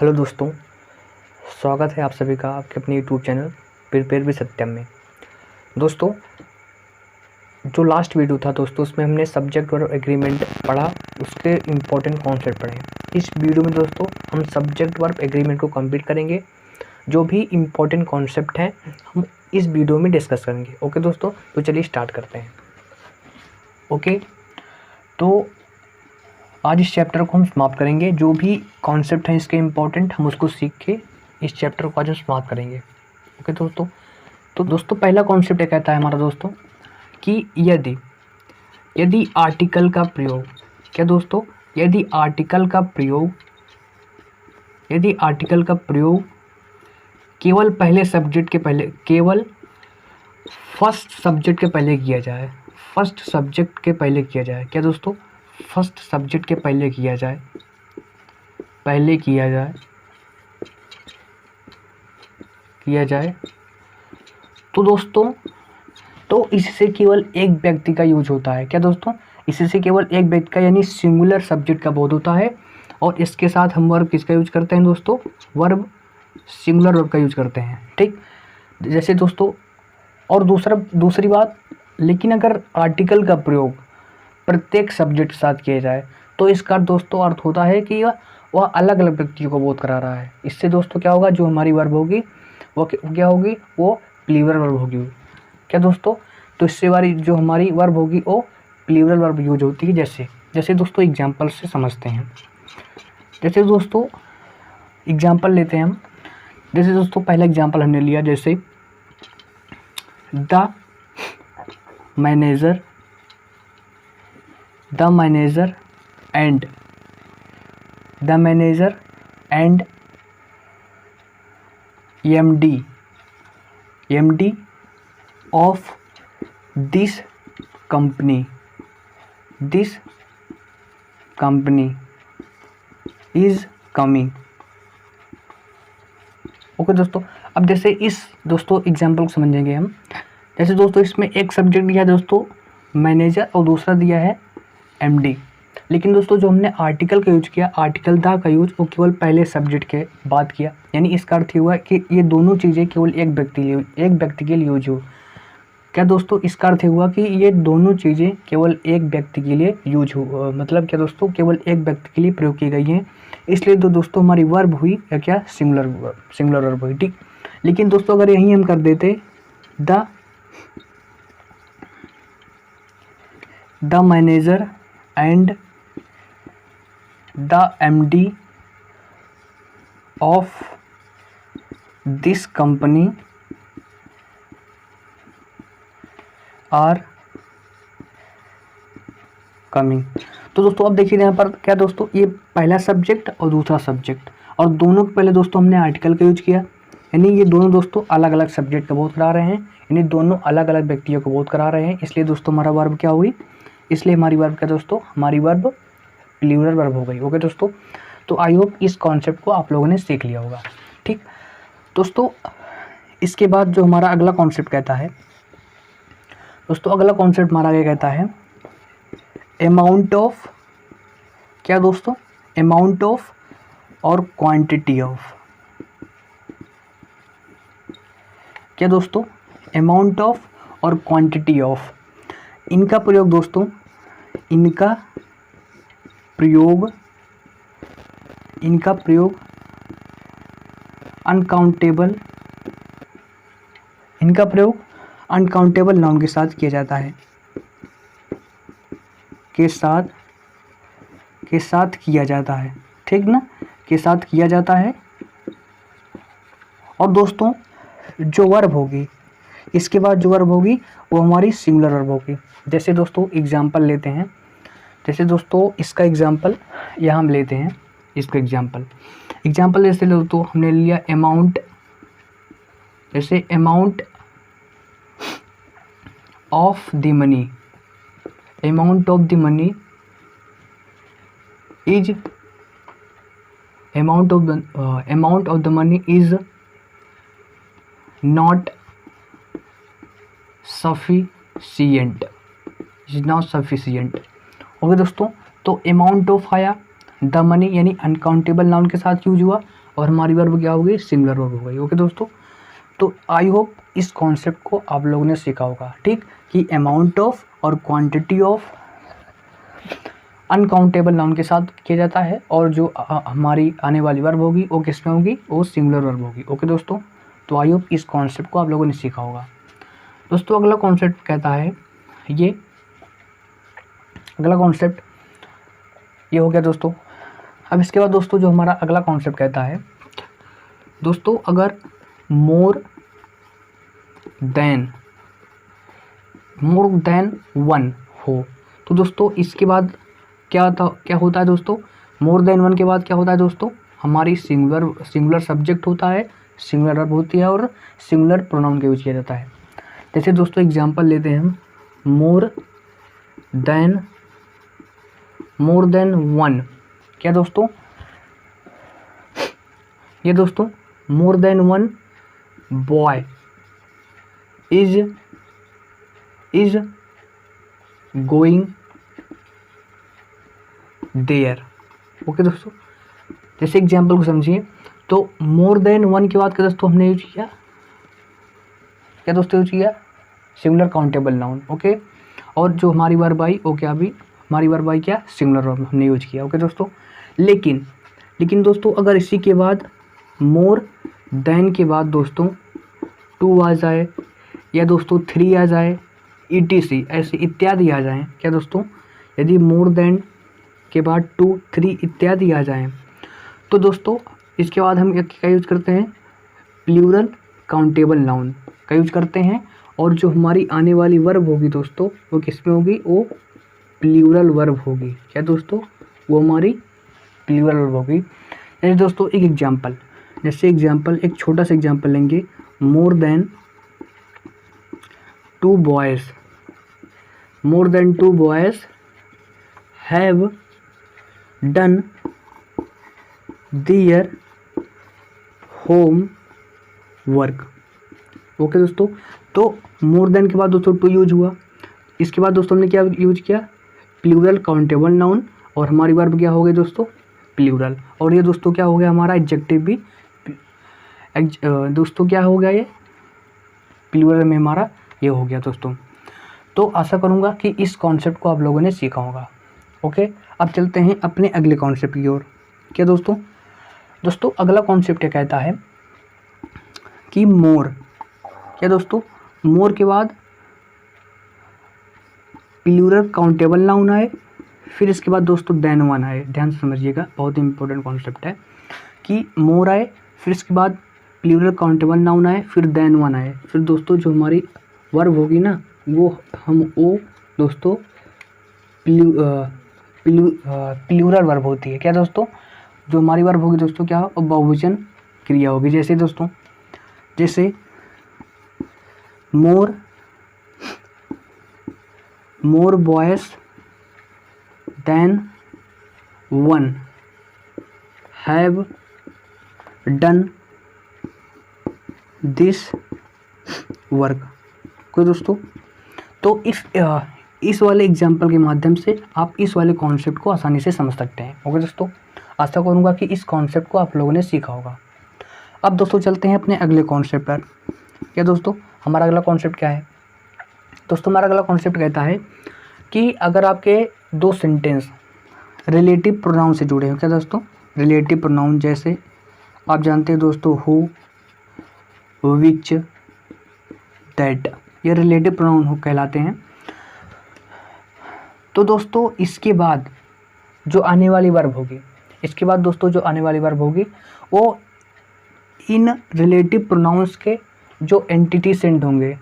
Hello दोस्तों, स्वागत है आप सभी का आपके अपने यूट्यूब चैनल प्रिपेयर विद सत्यम में। दोस्तों, जो लास्ट वीडियो था दोस्तों, उसमें हमने सब्जेक्ट वर्ब एग्रीमेंट पढ़ा, उसके इम्पोर्टेंट कॉन्सेप्ट पढ़े। इस वीडियो में दोस्तों हम सब्जेक्ट वर्ब एग्रीमेंट को कंप्लीट करेंगे। जो भी इम्पोर्टेंट कॉन्सेप्ट हैं हम इस वीडियो में डिस्कस करेंगे। ओके दोस्तों, तो चलिए स्टार्ट करते हैं। ओके, तो आज इस चैप्टर को हम समाप्त करेंगे। जो भी कॉन्सेप्ट हैं इसके इम्पोर्टेंट, हम उसको सीख के इस चैप्टर को आज हम समाप्त करेंगे। ओके दोस्तों, तो दोस्तों पहला कॉन्सेप्ट ये कहता है हमारा दोस्तों कि यदि आर्टिकल का प्रयोग, क्या दोस्तों, यदि आर्टिकल का प्रयोग केवल पहले सब्जेक्ट के पहले, केवल फर्स्ट सब्जेक्ट के पहले किया जाए, फर्स्ट सब्जेक्ट के पहले किया जाए, क्या दोस्तों, फर्स्ट सब्जेक्ट के पहले किया जाए, तो दोस्तों, तो इससे केवल एक व्यक्ति का यूज होता है। क्या दोस्तों, इससे केवल एक व्यक्ति का यानी सिंगुलर सब्जेक्ट का बोध होता है। और इसके साथ हम वर्ब किसका यूज करते हैं दोस्तों, वर्ब सिंगुलर वर्ब का यूज करते हैं। ठीक, जैसे दोस्तों, और दूसरी बात, लेकिन अगर आर्टिकल का प्रयोग प्रत्येक सब्जेक्ट के साथ किया जाए तो इसका दोस्तों अर्थ होता है कि वह अलग अलग व्यक्तियों को बोध करा रहा है। इससे दोस्तों क्या होगा, जो हमारी वर्ब होगी वो क्या होगी, वो प्लूरल वर्ब होगी। क्या दोस्तों, तो इससे जो हमारी वर्ब होगी वो प्लूरल वर्ब यूज होती है। जैसे दोस्तों एग्जाम्पल से समझते हैं। जैसे दोस्तों एग्जाम्पल लेते हैं हम। जैसे दोस्तों पहला एग्जाम्पल हमने लिया, जैसे the manager and MD of this company is coming। Okay दोस्तों, अब जैसे इस दोस्तों एग्जाम्पल को समझेंगे हम। जैसे दोस्तों इसमें एक सब्जेक्ट दिया है दोस्तों मैनेजर और दूसरा दिया है MD। लेकिन दोस्तों जो हमने आर्टिकल का यूज किया, आर्टिकल द का यूज वो केवल पहले सब्जेक्ट के बाद किया। यानी इसका अर्थ हुआ कि ये दोनों चीज़ें केवल एक व्यक्ति के लिए यूज हो। क्या दोस्तों, इसका अर्थ हुआ कि ये दोनों चीज़ें केवल एक व्यक्ति के लिए यूज हो, मतलब क्या दोस्तों, केवल एक व्यक्ति के लिए प्रयोग की गई हैं। इसलिए तो दोस्तों हमारी वर्ब हुई या क्या, सिंगुलर वर्ब हुई। ठीक, लेकिन दोस्तों अगर यहीं हम कर देते the manager and the MD of this company are coming. तो दोस्तों अब देखिए यहाँ पर क्या दोस्तों, ये पहला सब्जेक्ट और दूसरा सब्जेक्ट, और दोनों के पहले दोस्तों हमने आर्टिकल का यूज किया। यानी ये दोनों दोस्तों अलग अलग सब्जेक्ट का बोध करा रहे हैं, यानी दोनों अलग अलग व्यक्तियों को बोध करा रहे हैं। इसलिए दोस्तों हमारा वर्ब क्या हुई, इसलिए हमारी वर्ब क्या दोस्तों, हमारी वर्ब प्लूरल वर्ब हो गई। ओके दोस्तों, तो आई होप इस कॉन्सेप्ट को आप लोगों ने सीख लिया होगा। ठीक दोस्तों, इसके बाद जो हमारा अगला कॉन्सेप्ट कहता है दोस्तों, अगला कॉन्सेप्ट हमारा क्या कहता है, अमाउंट ऑफ, क्या दोस्तों, अमाउंट ऑफ और क्वांटिटी ऑफ। क्या दोस्तों, अमाउंट ऑफ और क्वांटिटी ऑफ, इनका प्रयोग दोस्तों, इनका प्रयोग अनकाउंटेबल नाउन के साथ किया जाता है, के साथ किया जाता है। ठीक ना, के साथ किया जाता है। और दोस्तों जो वर्ब होगी, इसके बाद जो वर्ब होगी वो हमारी सिंगुलर वर्ब होगी। जैसे दोस्तों एग्जाम्पल लेते हैं। जैसे दोस्तों इसका एग्जाम्पल यहाँ हम लेते हैं, इसका एग्जाम्पल जैसे दोस्तों हमने लिया अमाउंट, जैसे amount of the money is amount of the money is not sufficient, okay दोस्तों। तो अमाउंट ऑफ आया, द मनी यानी अनकाउंटेबल नाउन के साथ यूज हुआ, और हमारी वर्ब क्या होगी, सिंगुलर वर्ब हो गई। ओके दोस्तों, तो आई होप इस कॉन्सेप्ट को आप लोगों ने सीखा होगा, ठीक, कि अमाउंट ऑफ और क्वांटिटी ऑफ अनकाउंटेबल नाउन के साथ किया जाता है, और जो हमारी आने वाली वर्ब होगी वो किस में होगी, वो सिंगुलर वर्ब होगी। ओके दोस्तों, तो आई होप इस कॉन्सेप्ट को आप लोगों ने सीखा होगा। दोस्तों अगला कॉन्सेप्ट कहता है, ये अगला कॉन्सेप्ट ये हो गया दोस्तों। अब इसके बाद दोस्तों जो हमारा अगला कॉन्सेप्ट कहता है दोस्तों, अगर मोर देन वन हो, तो दोस्तों इसके बाद क्या होता है दोस्तों, मोर देन वन के बाद क्या होता है दोस्तों, हमारी सिंगुलर सब्जेक्ट होता है, सिंगुलर वर्ब होती है और सिंगुलर प्रोनाउन का यूज किया जाता है। जैसे दोस्तों एग्जांपल लेते हैं हम, मोर देन वन, क्या दोस्तों, ये दोस्तों more than one boy is going there. Okay दोस्तों, जैसे एग्जाम्पल को समझिए, तो मोर देन वन के बाद क्या दोस्तों हमने यूज किया, क्या दोस्तों यूज किया, सिंगुलर काउंटेबल नाउन। ओके, और जो हमारी वर्ब आई वो क्या, भी हमारी वर्ब आई क्या, सिंगुलर वर्ब हमने यूज किया। ओके दोस्तों, लेकिन दोस्तों अगर इसी के बाद मोर देन के बाद दोस्तों टू आ जाए, या दोस्तों थ्री आ जाए, ETC ऐसे इत्यादि आ जाएं, क्या दोस्तों, यदि मोर देन के बाद 2, 3 इत्यादि आ जाएं, तो दोस्तों इसके बाद हम क्या यूज करते हैं, प्लूरल काउंटेबल नाउन का यूज करते हैं, और जो हमारी आने वाली वर्ब होगी दोस्तों वो किस में होगी, वो प्लूरल वर्ब होगी। क्या दोस्तों, वो हमारी प्लूरल वर्ब होगी। जैसे दोस्तों एक एग्जांपल, एक छोटा सा एग्जांपल लेंगे, more than two boys have done their homework. Okay दोस्तों, तो मोर देन के बाद दोस्तों टू यूज हुआ, इसके बाद दोस्तों हमने क्या यूज किया, प्लूरल काउंटेबल नाउन, और हमारी वर्ब क्या हो गई दोस्तों, प्लूरल, और ये दोस्तों क्या हो गया हमारा एडजेक्टिव भी दोस्तों क्या हो गया, ये प्लूरल में हमारा ये हो गया दोस्तों। तो आशा करूँगा कि इस कॉन्सेप्ट को आप लोगों ने सीखा होगा। ओके, अब चलते हैं अपने अगले कॉन्सेप्ट की ओर। क्या दोस्तों अगला कॉन्सेप्ट कहता है कि मोर, क्या दोस्तों, मोर के बाद प्लूरल काउंटेबल नाउन आए, फिर इसके बाद दोस्तों देन वन आए। ध्यान से समझिएगा, बहुत इंपॉर्टेंट कॉन्सेप्ट है कि मोर आए, फिर इसके बाद प्लूरल काउंटेबल नाउन आए, फिर देन वन आए, फिर दोस्तों जो हमारी वर्ब होगी ना वो दोस्तों प्लूरल वर्ब होती है। क्या दोस्तों, जो हमारी वर्ब होगी दोस्तों क्या हो, बहुवचन क्रिया होगी। जैसे दोस्तों more boys than one have done this work. कोई दोस्तों, तो इस वाले एग्जाम्पल के माध्यम से आप इस वाले कॉन्सेप्ट को आसानी से समझ सकते हैं। ओके दोस्तों, आशा करूँगा कि इस कॉन्सेप्ट को आप लोगों ने सीखा होगा। अब दोस्तों चलते हैं अपने अगले कॉन्सेप्ट पर। क्या दोस्तों, हमारा अगला कॉन्सेप्ट क्या है दोस्तों, हमारा अगला कॉन्सेप्ट कहता है कि अगर आपके दो सेंटेंस रिलेटिव प्रोनाउन से जुड़े हो। क्या दोस्तों, रिलेटिव प्रोनाउन, जैसे आप जानते हैं दोस्तों हु, विच, दैट, ये रिलेटिव प्रोनाउन कहलाते हैं। तो दोस्तों इसके बाद जो आने वाली वर्ब होगी, वो इन रिलेटिव प्रोनाउंस के जो एंटिटी सेंट होंगे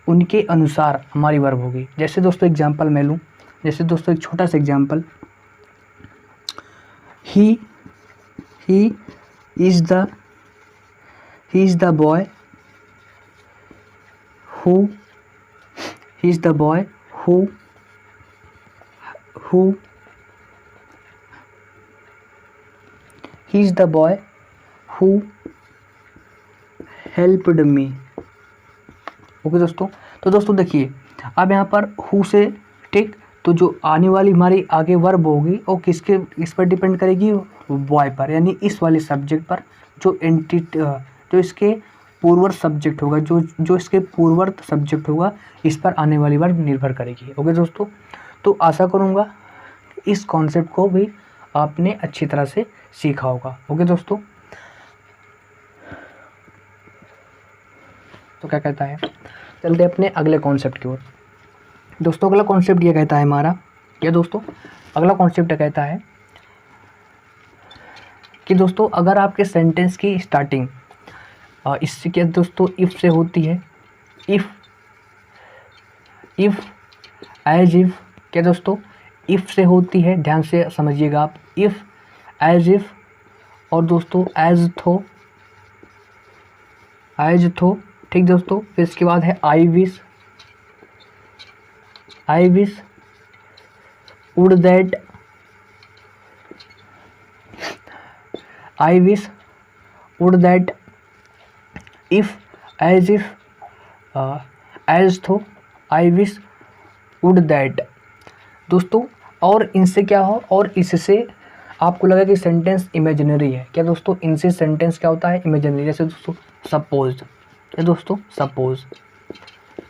उनके अनुसार हमारी वर्ब होगी। जैसे दोस्तों एग्जांपल मैं लूँ, जैसे दोस्तों एक छोटा सा example, he is the boy who is the boy who helped me। Okay दोस्तों, तो दोस्तों देखिए अब यहाँ पर हु से, ठीक, तो जो आने वाली हमारी आगे वर्ब होगी वो किस पर डिपेंड करेगी, वाई पर, यानी इस वाले सब्जेक्ट पर जो एंटिटी जो इसके पूर्ववर्त सब्जेक्ट होगा, जो इसके पूर्ववर्त सब्जेक्ट होगा, इस पर आने वाली वर्ब निर्भर करेगी। ओके दोस्तों, तो आशा करूँगा इस कॉन्सेप्ट को भी आपने अच्छी तरह से सीखा होगा। ओके दोस्तों, तो क्या कहता है, चलते अपने अगले कॉन्सेप्ट की ओर। दोस्तों अगला कॉन्सेप्ट ये कहता है हमारा, क्या दोस्तों, अगला कॉन्सेप्ट कहता है कि दोस्तों अगर आपके सेंटेंस की स्टार्टिंग इससे क्या दोस्तों इफ़ से होती है, इफ़ एज इफ़, क्या दोस्तों इफ़ से होती है, ध्यान से समझिएगा आप, इफ़ एज इफ़ और दोस्तों एज थो, ठीक दोस्तों। फिर इसके बाद है I wish would that, I wish would that, if as if as though, I wish would that दोस्तों। और इनसे क्या हो, और इससे आपको लगा कि सेंटेंस इमेजिनरी है, क्या दोस्तों, इनसे सेंटेंस क्या होता है, इमेजिनरी। जैसे दोस्तों सपोज, क्या दोस्तों सपोज,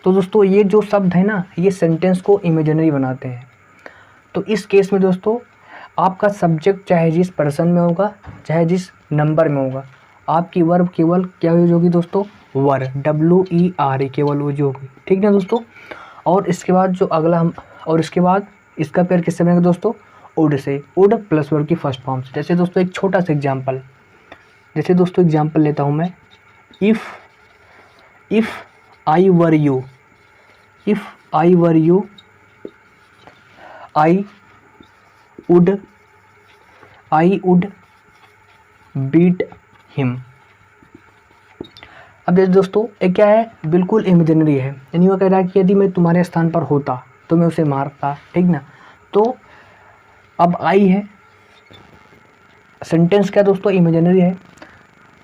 तो दोस्तों ये जो शब्द है ना, ये सेंटेंस को इमेजिनरी बनाते हैं। तो इस केस में दोस्तों आपका सब्जेक्ट चाहे जिस पर्सन में होगा, चाहे जिस नंबर में होगा, आपकी वर्ब केवल क्या यूज होगी दोस्तों, वर, WER, केवल वो जो होगी, ठीक ना दोस्तों। और इसके बाद जो अगला हम, और इसके बाद इसका पेयर किससे बनेगा दोस्तों, would say, would plus verb की फर्स्ट फॉर्म से। जैसे दोस्तों एक छोटा सा एग्जाम्पल, जैसे दोस्तों एग्जाम्पल लेता हूँ मैं, if I were you, I would beat him. अब जैसे दोस्तों एक क्या है, बिल्कुल इमेजिनरी है, यानी वो कह रहा है कि यदि मैं तुम्हारे स्थान पर होता तो मैं उसे मारता, ठीक ना। तो अब आई है, सेंटेंस क्या दोस्तों, इमेजिनरी है,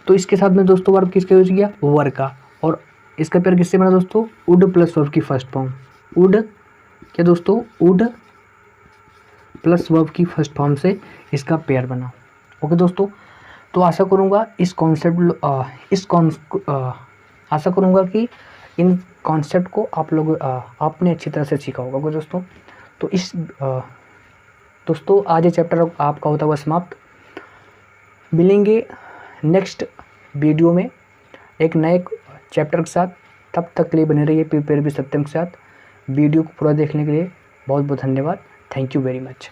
तो इसके साथ में दोस्तों वर्ब किसका यूज किया, वर का, और इसका पेयर किससे बना दोस्तों, वुड प्लस वर्ब की फर्स्ट फॉर्म, वुड, क्या दोस्तों वुड प्लस वर्ब की फर्स्ट फॉर्म से इसका पेयर बना। ओके दोस्तों, तो आशा करूँगा आशा करूँगा कि इन कॉन्सेप्ट को आप लोग आपने अच्छी तरह से सीखा होगा। ओके दोस्तों, तो दोस्तों आज ये चैप्टर आपका होता हुआ समाप्त। मिलेंगे नेक्स्ट वीडियो में एक नए चैप्टर के साथ, तब तक के लिए बने रहिए प्रिपेयर विद सत्यम के साथ। वीडियो को पूरा देखने के लिए बहुत बहुत धन्यवाद। Thank you very much.